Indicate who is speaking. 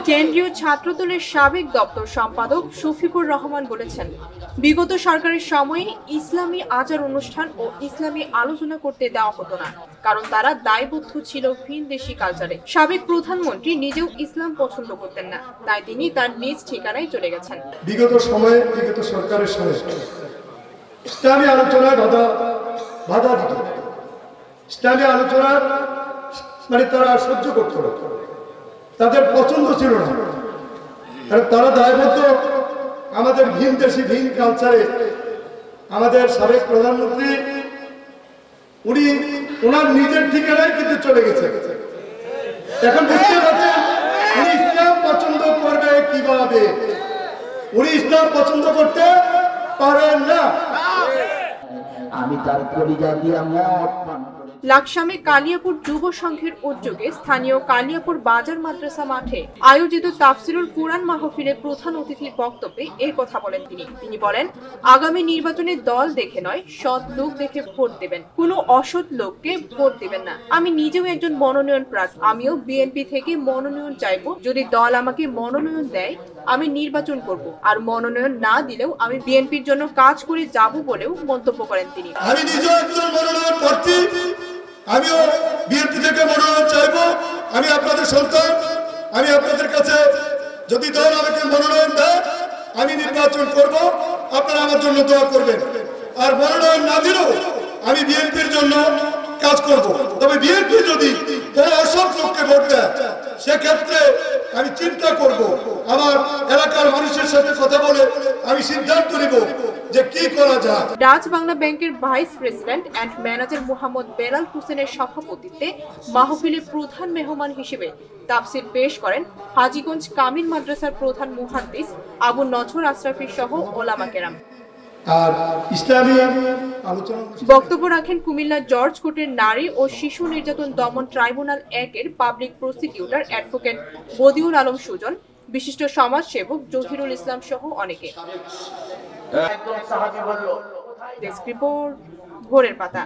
Speaker 1: কেন্দ্রীয় ছাত্রদলের সাবেক দপ্তর সম্পাদক শফিকুর রহমান বলেছেন, বিগত সরকারের সময়ে ইসলামী আচার অনুষ্ঠান ও ইসলামী আলোচনা করতে দেওয়া হতো না, কারণ তারা দায়বদ্ধ ছিল ভিনদেশি কালচারে। সাবেক প্রধানমন্ত্রী নিজেও ইসলাম পছন্দ করতেন না, তাই তিনি তার নিজ ঠিকানায় চলে গেছেন।
Speaker 2: বিগত সময়ে বিগত সরকারের সময় ইসলামী আলোচনায় বাধা দিত। ইসলামী আলোচনা মানে তারা সহ্য করত না, তাদের পছন্দ ছিল না, কারণ তারা দায়বদ্ধ আমাদের ভিন দেশি ভিন কালচারে। আমাদের সাবেক প্রধানমন্ত্রী উনি ওনার নিজের ঠিকানায় কিন্তু চলে গেছে। এখন বুঝতে পারছেন উনি ইসলাম পছন্দ করবে কিভাবে? উনি ইসলাম পছন্দ করতে পারেন না।
Speaker 3: আমি তার কলিজা দিয়া মত
Speaker 1: লাকসামে কালিয়াপুর যুব সংঘের উদ্যোগে স্থানীয় কালিয়াপুর বাজার মাদ্রাসা মাঠে আয়োজিত তাফসিরুল কুরআন মাহফিলে প্রধান অতিথির বক্তব্যে এই কথা বলেন তিনি বলেন, আগামী নির্বাচনে দল দেখে নয়, সৎ লোক দেখে ভোট দেবেন, কোনো অসৎ লোককে ভোট দেবেন না। আমি নিজেও একজন মনোনয়ন প্রার্থী, আমিও বিএনপি থেকে মনোনয়ন চাইবো। যদি দল আমাকে মনোনয়ন দেয় আমি নির্বাচন করব, আর মনোনয়ন না দিলেও আমি বিএনপির জন্য কাজ করে যাব বলেও মন্তব্য করেন তিনি।
Speaker 2: আমি নিজেও একজন মনোনয়ন প্রার্থী, আমিও বিএনপি থেকে মনোনয়ন চাইবো। আমি আপনাদের সন্তান, আমি আপনাদের কাছে যদি দল আমাকে মনোনয়ন দেয় আমি নির্বাচন করব, আপনারা আমার জন্য দোয়া করবেন। আর মনোনয়ন না দিলেও আমি বিএনপির জন্য কাজ করব। তবে বিএনপি যদি কোনো অসৎ লোককে ভোট দেয় সেক্ষেত্রে আমি চিন্তা করব, আমার এলাকার মানুষের সাথে কথা বলে আমি সিদ্ধান্ত নিব যে কি করা যায়।
Speaker 1: ডাচ বাংলা ব্যাংকের vice president and manager Mohammad Belal হোসেনের সভাপতিত্বে মাহফিলে প্রধান মেহমান হিসেবে তাফসির পেশ করেন হাজীগঞ্জ কামিল মাদ্রাসার প্রধান মুহাদ্দিস আবু নজর আশরাফি সহ ওলামা কেরাম।
Speaker 2: আর ইসলামী আলোচনা
Speaker 1: বক্তব্য রাখেন কুমিল্লা জর্জ কোর্টের নারী ও শিশু নির্যাতন দমন ট্রাইব্যুনাল 1-এর public prosecutor advocate Badiul Alam Sujan, বিশিষ্ট সমাজসেবক জহিরুল ইসলাম সহ অনেকে। ডেস্ক রিপোর্ট, ভোরের পাতা।